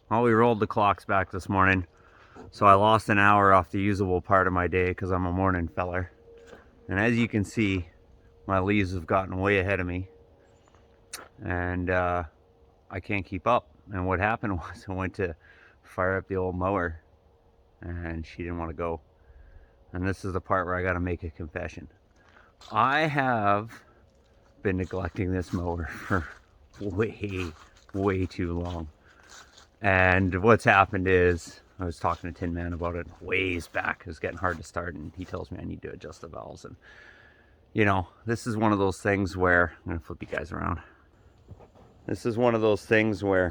Well, we rolled the clocks back this morning, so I lost an hour off the usable part of my day because I'm a morning feller. And as you can see, my leaves have gotten way ahead of me, and I can't keep up. And what happened was I went to fire up the old mower, and she didn't want to go. And this is the part where I got to make a confession. I have been neglecting this mower for way too long. And what's happened is, I was talking to Tin Man about it ways back. It was getting hard to start, and he tells me I need to adjust the valves. And you know, this is one of those things where, I'm gonna flip you guys around. This is one of those things where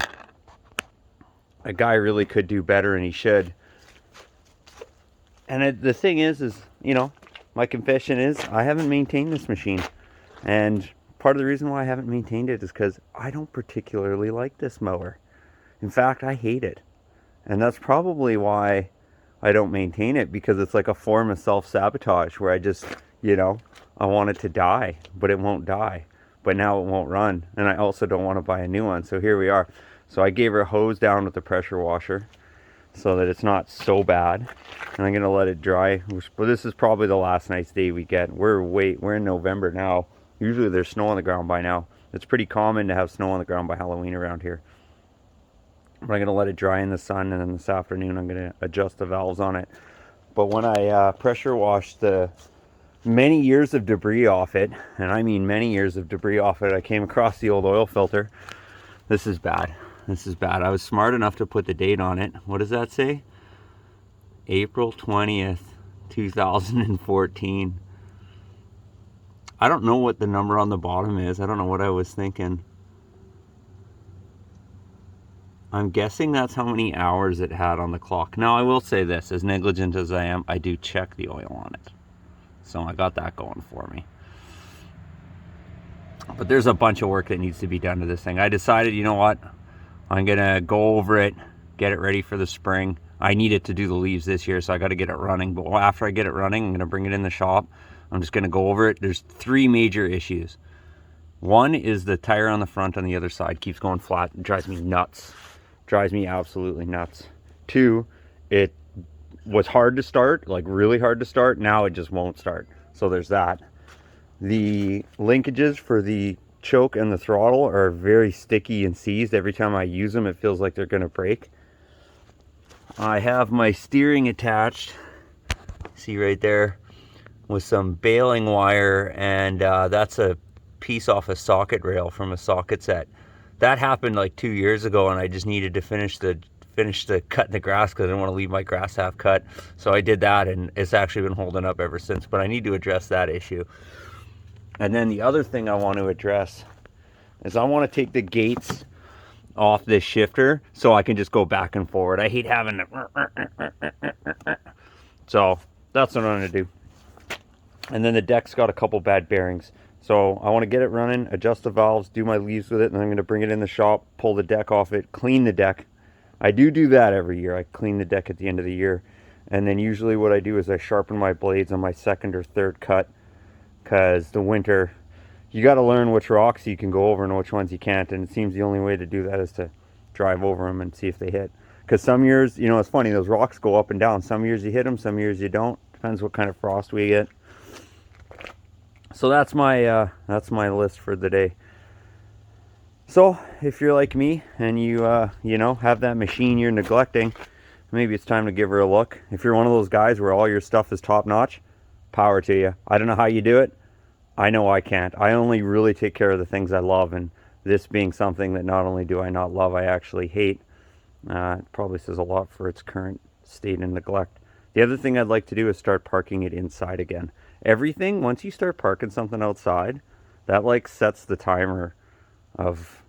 a guy really could do better, and he should. And the thing is, you know, my confession is I haven't maintained this machine. And part of the reason why I haven't maintained it is because I don't particularly like this mower. In fact, I hate it. And that's probably why I don't maintain it, because it's like a form of self-sabotage where I just, you know, I want it to die, but it won't die. But now it won't run. And I also don't want to buy a new one. So here we are. So I gave her a hose down with the pressure washer so that it's not so bad. And I'm going to let it dry. But this is probably the last nice day we get. We're in November now. Usually there's snow on the ground by now. It's pretty common to have snow on the ground by Halloween around here. But I'm going to let it dry in the sun, and then this afternoon I'm going to adjust the valves on it. But when I pressure washed the many years of debris off it, and I mean many years of debris off it, I came across the old oil filter. This is bad. This is bad. I was smart enough to put the date on it. What does that say? April 20th, 2014. I don't know what the number on the bottom is. I don't know what I was thinking. I'm guessing that's how many hours it had on the clock. Now, I will say this, as negligent as I am, I do check the oil on it. So I got that going for me. But there's a bunch of work that needs to be done to this thing. I decided, you know what? I'm going to go over it, get it ready for the spring. I need it to do the leaves this year, so I got to get it running. But after I get it running, I'm going to bring it in the shop. I'm just going to go over it. There's three major issues. One is the tire on the front on the other side keeps going flat. It drives me nuts. Drives me absolutely nuts. Two, it was hard to start, like really hard to start. Now it just won't start. So there's that. The linkages for the choke and the throttle are very sticky and seized. Every time I use them, it feels like they're going to break. I have my steering attached, see right there, with some baling wire, and that's a piece off a socket rail from a socket set. That happened like 2 years ago, and I just needed to finish the cut in the grass because I didn't want to leave my grass half cut. So I did that, and it's actually been holding up ever since. But I need to address that issue. And then the other thing I want to address is I want to take the gates off this shifter so I can just go back and forward. I hate having to. So that's what I'm going to do. And then the deck's got a couple bad bearings. So I want to get it running, adjust the valves, do my leaves with it, and then I'm going to bring it in the shop, pull the deck off it, clean the deck. I do that every year. I clean the deck at the end of the year. And then usually what I do is I sharpen my blades on my second or third cut, because the winter, you got to learn which rocks you can go over and which ones you can't. And it seems the only way to do that is to drive over them and see if they hit. Because some years, you know, it's funny, those rocks go up and down. Some years you hit them, some years you don't. Depends what kind of frost we get. So that's my list for the day. So if you're like me and you you know, have that machine you're neglecting, maybe it's time to give her a look. If you're one of those guys where all your stuff is top notch, power to you. I don't know how you do it. I know I can't. I only really take care of the things I love, and this being something that not only do I not love, I actually hate. It probably says a lot for its current state and neglect. The other thing I'd like to do is start parking it inside again. Everything, once you start parking something outside, that like sets the timer of,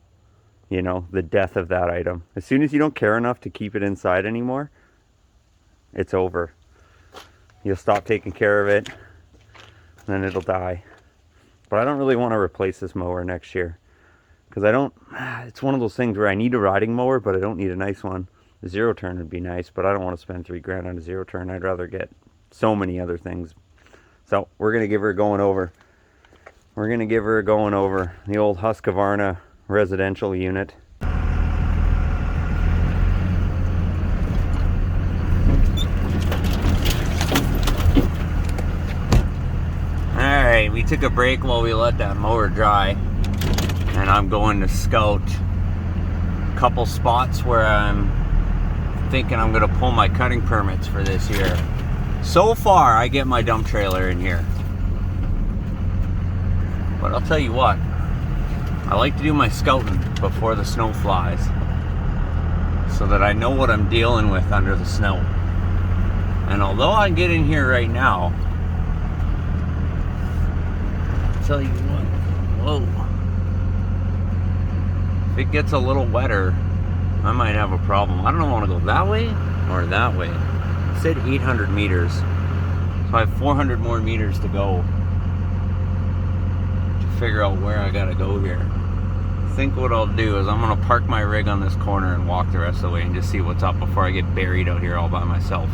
you know, the death of that item. As soon as you don't care enough to keep it inside anymore, it's over. You'll stop taking care of it, and then it'll die. But I don't really want to replace this mower next year, because it's one of those things where I need a riding mower, but I don't need a nice one. A zero turn would be nice, but I don't want to spend $3,000 on a zero turn. I'd rather get so many other things. So we're going to give her a going over. We're going to give her a going over. The old Husqvarna residential unit. Alright, we took a break while we let that mower dry, and I'm going to scout a couple spots where I'm thinking I'm going to pull my cutting permits for this year. So far, I get my dump trailer in here. But I'll tell you what, I like to do my scouting before the snow flies, so that I know what I'm dealing with under the snow. And although I get in here right now, I'll tell you what, whoa. If it gets a little wetter, I might have a problem. I don't know if I want to go that way or that way. It said 800 meters. So I have 400 more meters to go to figure out where I gotta go here. I think what I'll do is I'm gonna park my rig on this corner and walk the rest of the way and just see what's up before I get buried out here all by myself.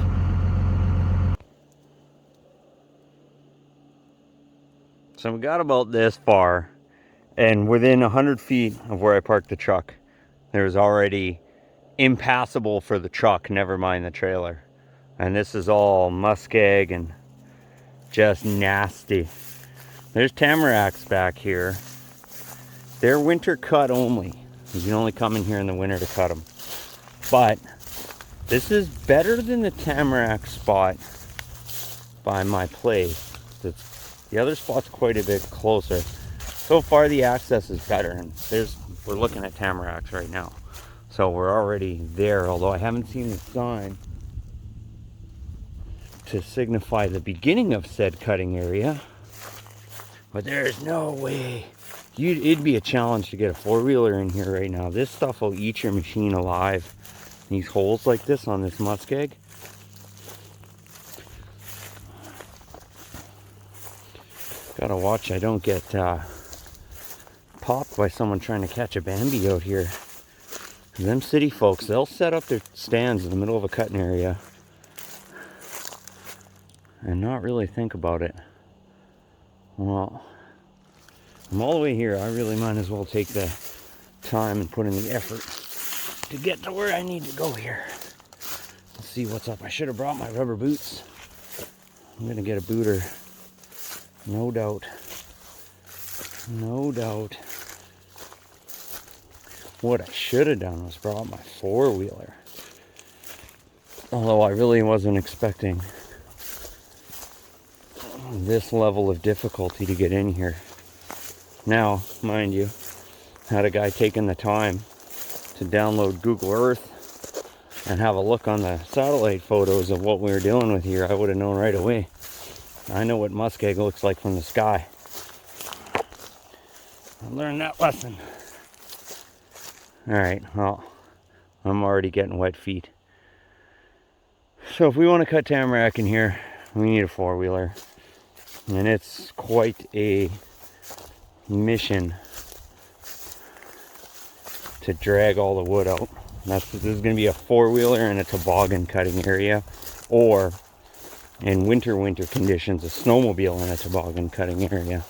So we got about this far, and within 100 feet of where I parked the truck, there's already impassable for the truck, never mind the trailer. And this is all muskeg and just nasty. There's tamaracks back here. They're winter cut only. You can only come in here in the winter to cut them. But this is better than the tamarack spot by my place. The other spot's quite a bit closer. So far the access is better, and we're looking at tamaracks right now. So we're already there, although I haven't seen the sign to signify the beginning of said cutting area. But there's no way. It'd be a challenge to get a four-wheeler in here right now. This stuff will eat your machine alive. These holes like this on this muskeg. Gotta watch I don't get popped by someone trying to catch a Bambi out here. Them city folks, they'll set up their stands in the middle of a cutting area and not really think about it. Well, I'm all the way here. I really might as well take the time and put in the effort to get to where I need to go here. Let's see what's up. I should have brought my rubber boots. I'm gonna get a booter, no doubt. No doubt. What I should have done was brought my four-wheeler. Although I really wasn't expecting this level of difficulty to get in here. Now, mind you, had a guy taking the time to download Google Earth and have a look on the satellite photos of what we were dealing with here, I would have known right away. I know what muskeg looks like from the sky. I learned that lesson. Alright, well, I'm already getting wet feet. So if we want to cut tamarack in here, we need a four-wheeler. And it's quite a mission to drag all the wood out. This is going to be a four-wheeler in a toboggan cutting area, or in winter conditions, a snowmobile in a toboggan cutting area.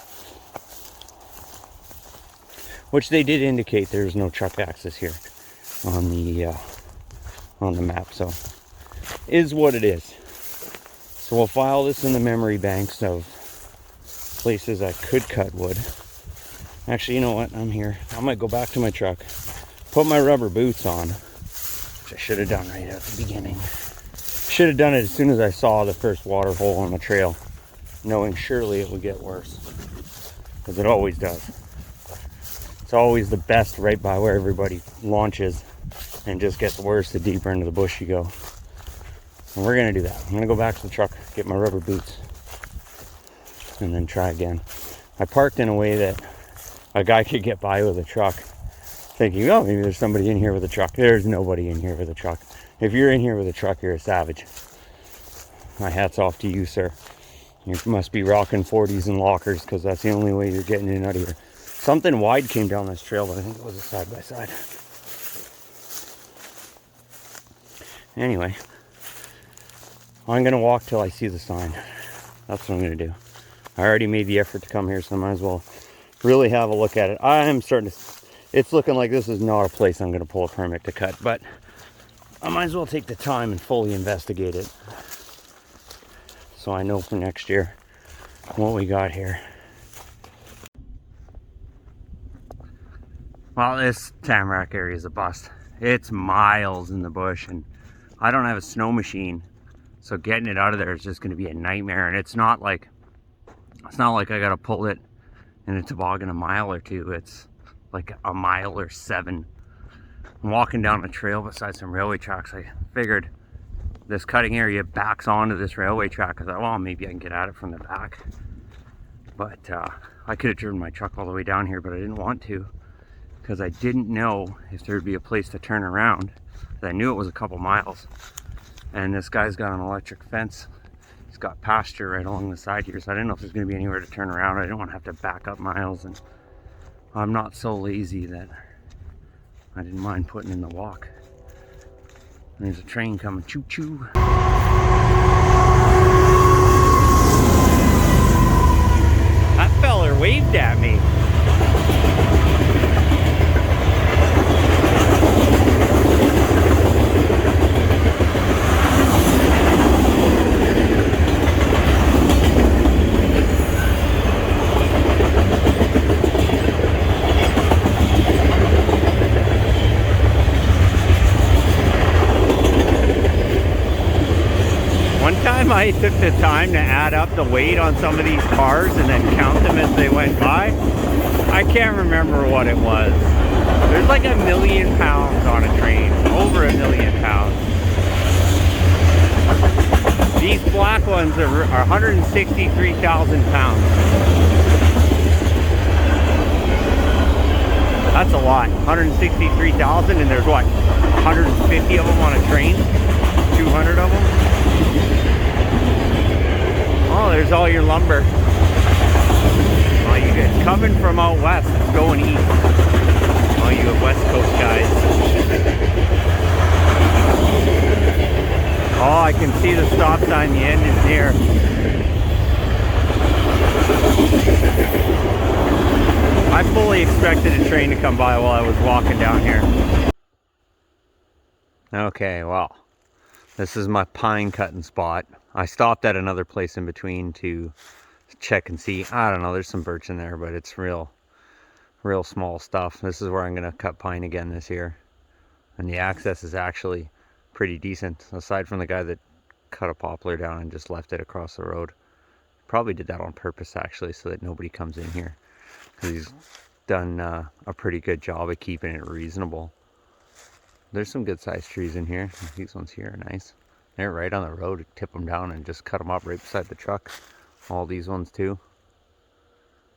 Which they did indicate there's no truck access here on the map, so is what it is. So we'll file this in the memory banks of places I could cut wood. Actually, you know what? I'm here. I might go back to my truck, put my rubber boots on, which I should have done right at the beginning. Should have done it as soon as I saw the first water hole on the trail, knowing surely it would get worse, because it always does. It's always the best right by where everybody launches, and just gets worse the deeper into the bush you go. And we're going to do that. I'm going to go back to the truck, get my rubber boots, and then try again. I parked in a way that a guy could get by with a truck, thinking, oh, maybe there's somebody in here with a truck. There's nobody in here with a truck. If you're in here with a truck, you're a savage. My hat's off to you, sir. You must be rocking 40s and lockers, because that's the only way you're getting in out of here. Something wide came down this trail, but I think it was a side-by-side. Anyway, I'm going to walk till I see the sign. That's what I'm going to do. I already made the effort to come here, so I might as well really have a look at it. I'm starting to... It's looking like this is not a place I'm going to pull a permit to cut, but I might as well take the time and fully investigate it, so I know for next year what we got here. Well, this tamarack area is a bust. It's miles in the bush, and I don't have a snow machine, so getting it out of there is just going to be a nightmare. And it's not like I gotta pull it in a toboggan a mile or two. It's like a mile or 7. I'm walking down a trail beside some railway tracks. I figured this cutting area backs onto this railway track. I thought, well, maybe I can get at it from the back. But I could have driven my truck all the way down here, but I didn't want to, because I didn't know if there would be a place to turn around. I knew it was a couple miles. And this guy's got an electric fence. He's got pasture right along the side here, so I didn't know if there's going to be anywhere to turn around. I didn't want to have to back up miles, and I'm not so lazy that I didn't mind putting in the walk. And there's a train coming, choo choo. That feller waved at me. I took the time to add up the weight on some of these cars and then count them as they went by. I can't remember what it was. There's like 1 million pounds on a train, over 1 million pounds. These black ones are 163,000 pounds. That's a lot. 163,000, and there's what, 150 of them on a train? 200 of them? Oh, there's all your lumber. All you guys coming from out west, it's going east. All you West Coast guys. Oh, I can see the stop sign. The end is near. I fully expected a train to come by while I was walking down here. Okay, well, this is my pine cutting spot. I stopped at another place in between to check and see. I don't know, there's some birch in there, but it's real small stuff. This is where I'm gonna cut pine again this year. And the access is actually pretty decent, aside from the guy that cut a poplar down and just left it across the road. Probably did that on purpose, actually, so that nobody comes in here, because he's done a pretty good job of keeping it reasonable. There's some good sized trees in here. These ones here are nice. They're right on the road. Tip them down and just cut them up right beside the truck. All these ones too.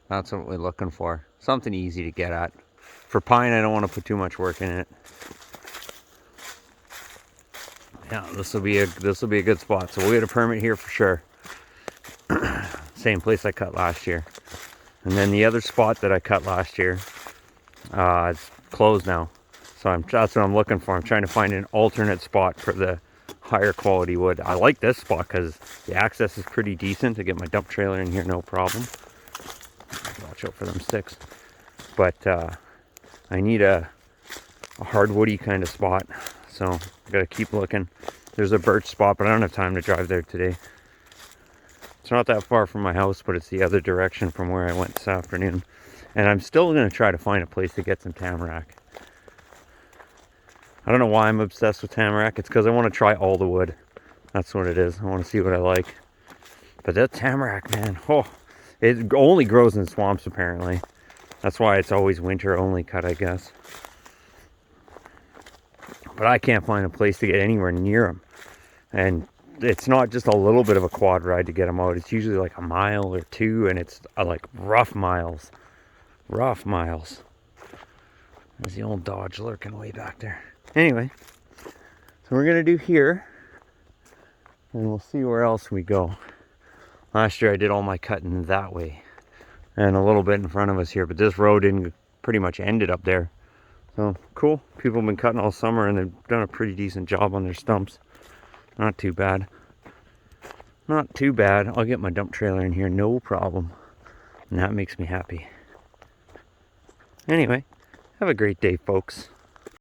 That's what we're looking for. Something easy to get at. For pine, I don't want to put too much work in it. Yeah, this will be a good spot. So we'll get a permit here for sure. Same place I cut last year. And then the other spot that I cut last year, it's closed now. So that's what I'm looking for. I'm trying to find an alternate spot for the higher quality wood. I like this spot because the access is pretty decent to get my dump trailer in here, no problem. Watch out for them sticks. But I need a hardwoody kind of spot, so I gotta keep looking. There's a birch spot, but I don't have time to drive there today. It's not that far from my house, but it's the other direction from where I went this afternoon. And I'm still gonna try to find a place to get some tamarack. I don't know why I'm obsessed with tamarack. It's because I want to try all the wood. That's what it is. I want to see what I like. But that tamarack, man, oh, it only grows in swamps apparently. That's why it's always winter only cut, I guess. But I can't find a place to get anywhere near them. And it's not just a little bit of a quad ride to get them out. It's usually like a mile or 2, and it's like rough miles. Rough miles. There's the old Dodge lurking way back there. Anyway, so we're gonna do here, and we'll see where else we go. Last year I did all my cutting that way, and a little bit in front of us here, but this road pretty much ended up there. So cool. People have been cutting all summer, and they've done a pretty decent job on their stumps. Not too bad. Not too bad. I'll get my dump trailer in here, no problem, and that makes me happy. Anyway, have a great day, folks.